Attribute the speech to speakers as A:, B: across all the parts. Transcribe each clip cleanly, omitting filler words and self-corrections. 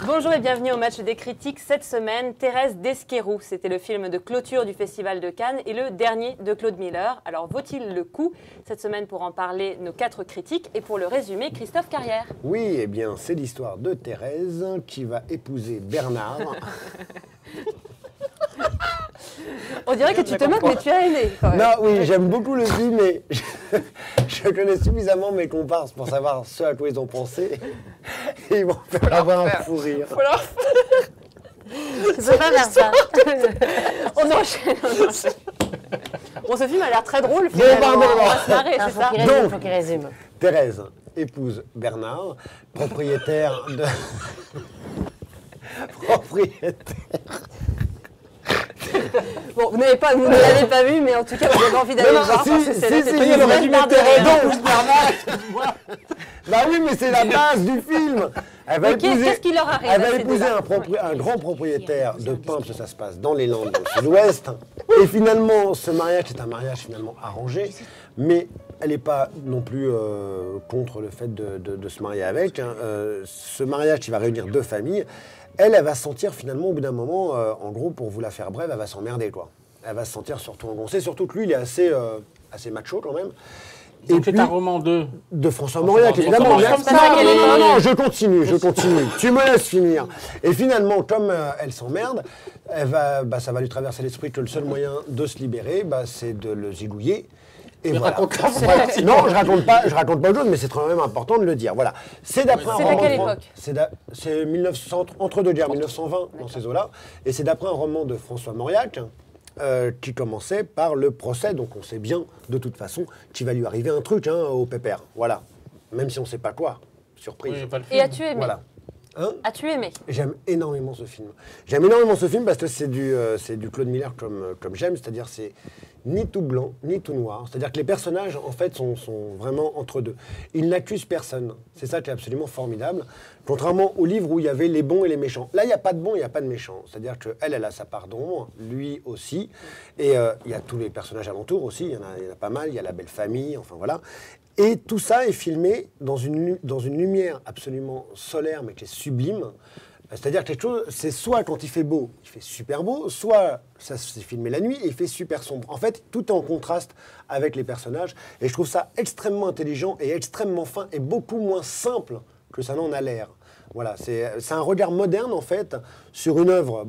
A: Bonjour et bienvenue au match des critiques. Cette semaine, Thérèse d'Esquerroux. C'était le film de clôture du Festival de Cannes et le dernier de Claude Miller. Alors, vaut-il le coup? Cette semaine, pour en parler, nos 4 critiques et pour le résumer, Christophe Carrière.
B: Oui, eh bien, c'est l'histoire de Thérèse qui va épouser Bernard.
A: On dirait que tu te moques, mais tu as aimé.
B: Non, oui, j'aime beaucoup le film, mais je connais suffisamment mes comparses pour savoir ce à quoi ils ont pensé. Et ils vont faire avoir un fou rire.
A: Je peux pas faire ça. On enchaîne. Bon, ce film a l'air très drôle, finalement. On va se marrer, c'est ça.
B: Donc,
C: faut qu'il résume.
B: Thérèse épouse Bernard, propriétaire de...
A: Bon, vous ne l'avez pas vu, mais en tout cas, vous avez envie d'aller le voir.
B: Bah oui, mais c'est la base du film. Elle va
A: qu'est-ce qui leur arrive?
B: Elle va épouser un grand propriétaire de pain, parce que ça se passe dans les Landes, dans le sud-ouest. Et finalement, ce mariage est un mariage finalement arrangé, mais elle n'est pas non plus contre le fait de se marier avec. Ce mariage qui va réunir 2 familles, elle va se sentir finalement au bout d'un moment, en gros, pour vous la faire brève, elle va s'emmerder, quoi. Elle va se sentir surtout engoncée, surtout que lui, il est assez macho quand même.
D: Donc c'est un roman
B: de François Mauriac, évidemment. Non, je continue. Tu me laisses finir. Et finalement, comme elle s'emmerde, ça va lui traverser l'esprit que le seul moyen de se libérer, c'est de le zigouiller. Et voilà. Non, je raconte pas autre chose, mais c'est quand même important de le dire. Voilà. C'est d'après un roman.
A: C'est à quelle époque?
B: C'est 1900, entre deux guerres, 1920, dans ces eaux-là. Et c'est d'après un roman de François Mauriac. Qui commençait par le procès, donc on sait bien de toute façon qu'il va lui arriver un truc au pépère, voilà. Même si on ne sait pas quoi, surprise.
D: Oui,
A: et as-tu aimé?
B: Voilà.
A: As-tu aimé?
B: J'aime énormément ce film. J'aime énormément ce film parce que c'est du Claude Miller comme j'aime, c'est-à-dire c'est ni tout blanc, ni tout noir. C'est-à-dire que les personnages, en fait, sont vraiment entre deux. Ils n'accusent personne. C'est ça qui est absolument formidable. Contrairement au livre où il y avait les bons et les méchants. Là, il n'y a pas de bons, il n'y a pas de méchants. C'est-à-dire qu'elle a sa part d'ombre, lui aussi. Et il y a tous les personnages alentours aussi. Il y en a pas mal. Il y a la belle famille, enfin voilà. Et tout ça est filmé dans une lumière absolument solaire, mais qui est sublime. C'est-à-dire quelque chose, c'est soit quand il fait beau, il fait super beau, soit ça s'est filmé la nuit et il fait super sombre. En fait, tout est en contraste avec les personnages. Et je trouve ça extrêmement intelligent et extrêmement fin et beaucoup moins simple que ça n'en a l'air. Voilà, c'est un regard moderne, en fait, sur une œuvre,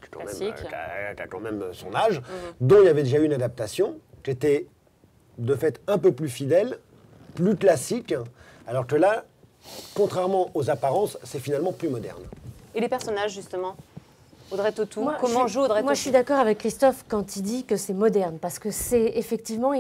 B: qui a quand même son âge, dont il y avait déjà eu une adaptation, qui était de fait un peu plus fidèle, plus classique, alors que là, contrairement aux apparences, c'est finalement plus moderne.
A: Et les personnages, justement? Audrey Tautou, comment joue Audrey Tautou?
C: Moi, je suis d'accord avec Christophe quand il dit que c'est moderne, parce que c'est effectivement,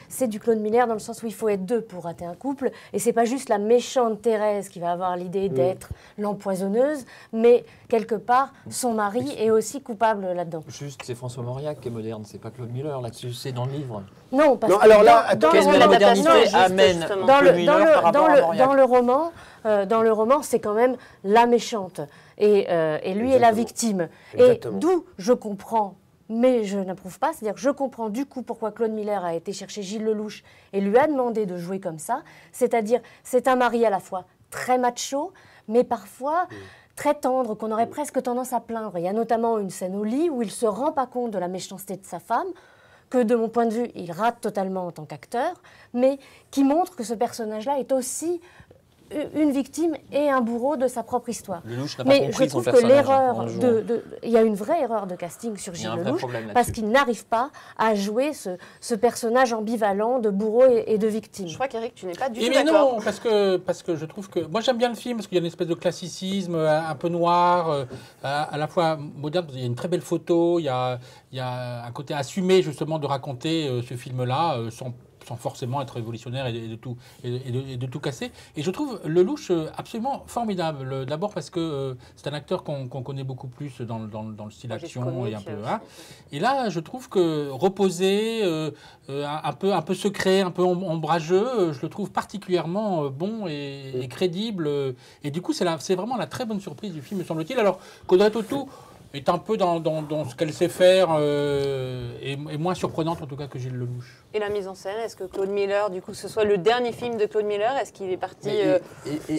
C: c'est du Claude Miller dans le sens où il faut être 2 pour rater un couple, et c'est pas juste la méchante Thérèse qui va avoir l'idée d'être l'empoisonneuse, mais quelque part, son mari est aussi coupable là-dedans.
E: Juste, c'est François Mauriac qui est moderne, c'est pas Claude Miller là-dessus, c'est dans le livre.
C: Non, parce que
B: alors là,
E: qu'est-ce que la modernité amène Claude Miller par rapport à Mauriac?
C: Dans le roman, c'est quand même la méchante. Et lui est la victime.
B: Exactement.
C: Et d'où je comprends, mais je n'approuve pas, c'est-à-dire que je comprends du coup pourquoi Claude Miller a été chercher Gilles Lelouch et lui a demandé de jouer comme ça. C'est-à-dire, c'est un mari à la fois très macho, mais parfois très tendre, qu'on aurait presque tendance à plaindre. Il y a notamment une scène au lit où il ne se rend pas compte de la méchanceté de sa femme, que de mon point de vue, il rate totalement en tant qu'acteur, mais qui montre que ce personnage-là est aussi une victime et un bourreau de sa propre histoire.
E: Lelouch n'a pas
C: mais
E: compris
C: je trouve
E: son
C: que
E: personnage.
C: il y a une vraie erreur de casting sur Gilles Lelouch parce qu'il n'arrive pas à jouer ce personnage ambivalent de bourreau et de victime.
A: Je crois qu'Éric, tu n'es pas du tout
D: mais
A: d'accord.
D: non, parce que je trouve que... Moi, j'aime bien le film, parce qu'il y a une espèce de classicisme un peu noir, à la fois moderne. Il y a une très belle photo, il y a un côté assumé, justement, de raconter ce film-là, sans forcément être révolutionnaire et de tout casser. Et je trouve Lelouch absolument formidable. D'abord parce que c'est un acteur qu'on connaît beaucoup plus dans le style action et un peu. Et là, je trouve que reposé, un peu secret, un peu ombrageux, je le trouve particulièrement bon et crédible. Et du coup, c'est vraiment la très bonne surprise du film, me semble-t-il. Alors qu'Audrey Tautou, est un peu dans ce qu'elle sait faire et moins surprenante en tout cas que Gilles Lelouch.
A: Et la mise en scène, est-ce que Claude Miller, du coup, ce soit le dernier film de Claude Miller? Est-ce qu'il est parti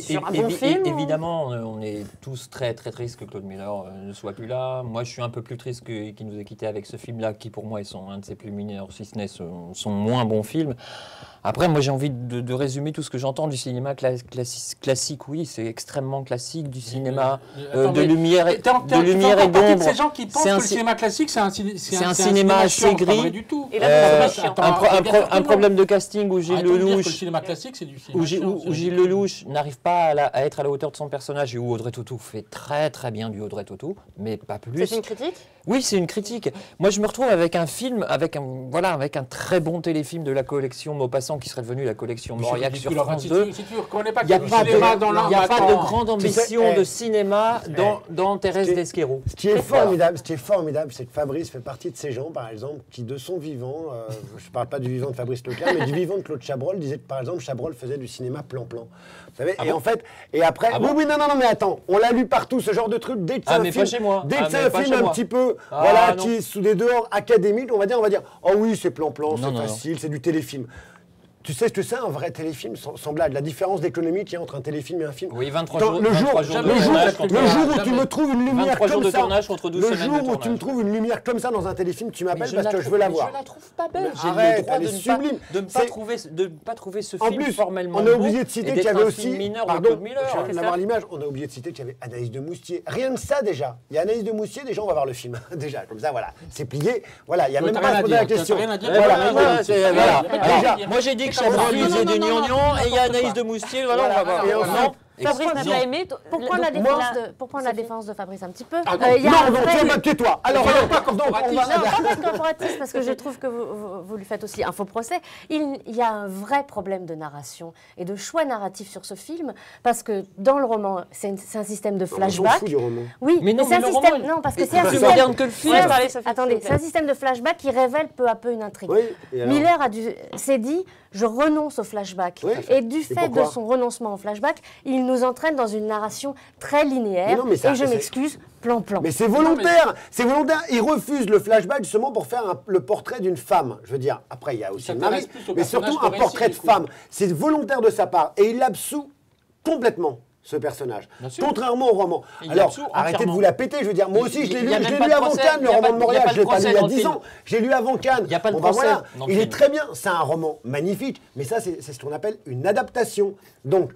A: sur un bon film?
E: Évidemment, on est tous très très tristes que Claude Miller ne soit plus là. Moi, je suis un peu plus triste qu'il nous ait quittés avec ce film-là, qui pour moi est un de ses plus mineurs, si ce n'est son moins bon film. Après, moi, j'ai envie de résumer tout ce que j'entends du cinéma classique. Oui, c'est extrêmement classique, du cinéma de lumière et d'ombre.
D: Ces gens qui pensent que le cinéma classique, c'est un
E: cinéma assez gris.
D: Du tout.
A: Et là,
E: Un problème de casting où Gilles Lelouch,
D: le cinéma classique, c'est du cinéma
E: où Gilles Lelouch n'arrive pas à être à la hauteur de son personnage et où Audrey Tautou fait très très bien du Audrey Tautou, mais pas plus.
A: C'est une critique?
E: Oui, c'est une critique. Moi, je me retrouve avec un film, avec un très bon téléfilm de la collection Maupassant qui serait devenu la collection Mauriac sur France 2.
D: Si tu ne reconnais pas
E: Il n'y a pas de grande ambition de cinéma
B: Ouais.
E: dans Thérèse d'Esquerro.
B: Ce qui est formidable, c'est que Fabrice fait partie de ces gens, par exemple, qui de son vivant, je ne parle pas du vivant de Fabrice Leclerc, mais du vivant de Claude Chabrol, disait que par exemple Chabrol faisait du cinéma plan-plan. Vous savez, en fait, et après, non, mais attends, on l'a lu partout, ce genre de truc, dès que c'est un
E: mais
B: film,
E: pas chez moi.
B: dès que c'est un film un petit peu, qui est sous des dehors académiques, on va dire, oh oui, c'est plan-plan, c'est facile, c'est du téléfilm. Tu sais ce que c'est un vrai téléfilm, sans blague, la différence d'économie qu'il y a entre un téléfilm et un film.
E: Oui, 23
B: jours. Le jour où tu me trouves une lumière comme ça, le jour où tu me trouves une lumière comme ça dans un téléfilm, tu m'appelles parce que je veux la voir.
E: Je la trouve pas belle. J'ai
B: Arrête,
E: le droit
B: elle est sublime.
E: de ne pas trouver ce
B: En
E: film
B: plus,
E: formellement
B: on a oublié de citer qu'il y avait aussi,
E: mineur de
B: pardon,
E: Claude Miller.
B: je viens d'avoir l'image, on a oublié de citer qu'il y avait Anaïs de Moustier. Rien que ça déjà. Il y a Anaïs de Moustier, déjà on va voir le film. Déjà, comme ça, voilà. C'est plié. Voilà, il n'y a même pas à se poser la question.
E: Moi j'ai dit que Chabrol lisait des gnangnans et il y a Anaïs de Moustier, voilà, on va voir.
B: Et ensuite,
E: Non.
A: Fabrice n'a pas aimé.
C: Pour prendre la défense de Fabrice un petit peu, il y a
B: non,
C: un vrai-
B: non, tais-toi. Alors, on va pas
C: Non, pas de corporatisme, parce que je trouve que vous lui faites aussi un faux procès. Il y a un vrai problème de narration et de choix narratif sur ce film, parce que dans le roman, c'est un système de
B: On s'en
C: flashback.
B: fout du roman.
C: Oui,
E: Mais non,
C: c'est un
E: mais le
C: système.
E: roman,
C: Non, parce que
E: c'est
C: c'est un
E: plus
C: système.
E: moderne que le film.
C: Attendez, c'est un système de flashback qui révèle peu à peu une intrigue.
B: Oui, et alors
C: Miller s'est dit, je renonce au flashback.
B: Oui.
C: Et du fait de
B: pourquoi
C: son renoncement au flashback, il nous entraîne dans une narration très
B: Mais
C: linéaire.
B: non, mais ça,
C: et je
B: c'est-
C: m'excuse, plan-plan.
B: Mais c'est volontaire, c'est volontaire. Il refuse le flashback justement pour faire le portrait d'une femme. Je veux dire, après il y a aussi le mari,
D: s'intéresse plus au
B: mais
D: personnage
B: surtout un
D: qu'au
B: portrait de
D: récit, du coup.
B: femme. C'est volontaire de sa part et il l'absout complètement. Ce personnage,
E: Bien sûr.
B: contrairement au roman.
E: Il
B: Alors,
E: l'absout
B: arrêtez de
E: entièrement.
B: vous la péter, je veux dire, moi aussi je l'ai
E: Il
B: lu,
E: y a
B: je
E: même
B: l'ai
E: pas
B: lu
E: de
B: avant
E: procès,
B: Cannes,
E: il
B: le
E: y a
B: roman
E: pas
B: de
E: de-
B: Mauriac,
E: il y a pas
B: je
E: de
B: l'ai pas lu il y a
E: procès
B: 10
E: dans le
B: ans, j'ai lu avant Cannes.
E: Il y a pas de
B: Bon, ben
E: procès
B: voilà,
E: dans le
B: il est
E: film.
B: très bien, c'est un roman magnifique, mais ça c'est ce qu'on appelle une adaptation. Donc,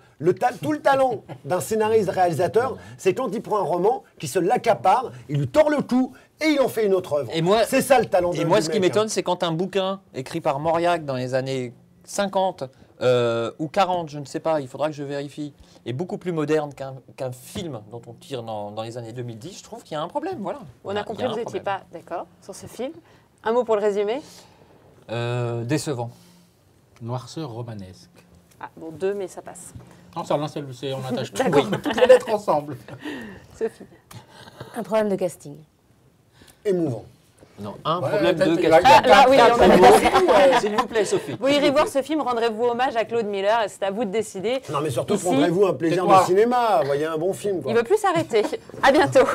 B: tout le talent d'un scénariste-réalisateur, c'est quand il prend un roman, qui se l'accapare, il lui tord le cou, et il en fait une autre œuvre.
E: Et moi-
B: c'est ça le talent de
E: Et moi, ce qui
B: du mec,
E: m'étonne, c'est quand un bouquin écrit par Mauriac dans les années 50 ou 40, je ne sais pas, il faudra que je vérifie, est beaucoup plus moderne qu'un film dont on tire dans les années 2010, je trouve qu'il y a un problème. Voilà.
A: On
E: Il y
A: a compris
E: un
A: que vous n'étiez
E: problème.
A: pas d'accord sur ce film. Un mot pour le résumer.
E: Décevant.
D: Noirceur romanesque.
A: Ah, bon, 2, mais ça passe.
D: Non, ça, on attache tout.
A: D'accord.
D: toutes les lettres ensemble.
A: Sophie.
C: Un problème de casting.
B: Émouvant.
E: Non, un
D: Ouais,
E: problème de
D: peut-être-
E: casting.
A: Ah, là, oui, on a passé.
E: S'il vous plaît, Sophie.
A: Vous irez voir ce film, rendrez-vous hommage à Claude Miller, et c'est à vous de décider.
B: Non mais surtout,
A: Ici,
B: prendrez-vous un plaisir
D: tais-toi.
B: de cinéma, voyez un bon film. Quoi.
A: Il ne veut plus s'arrêter. À bientôt.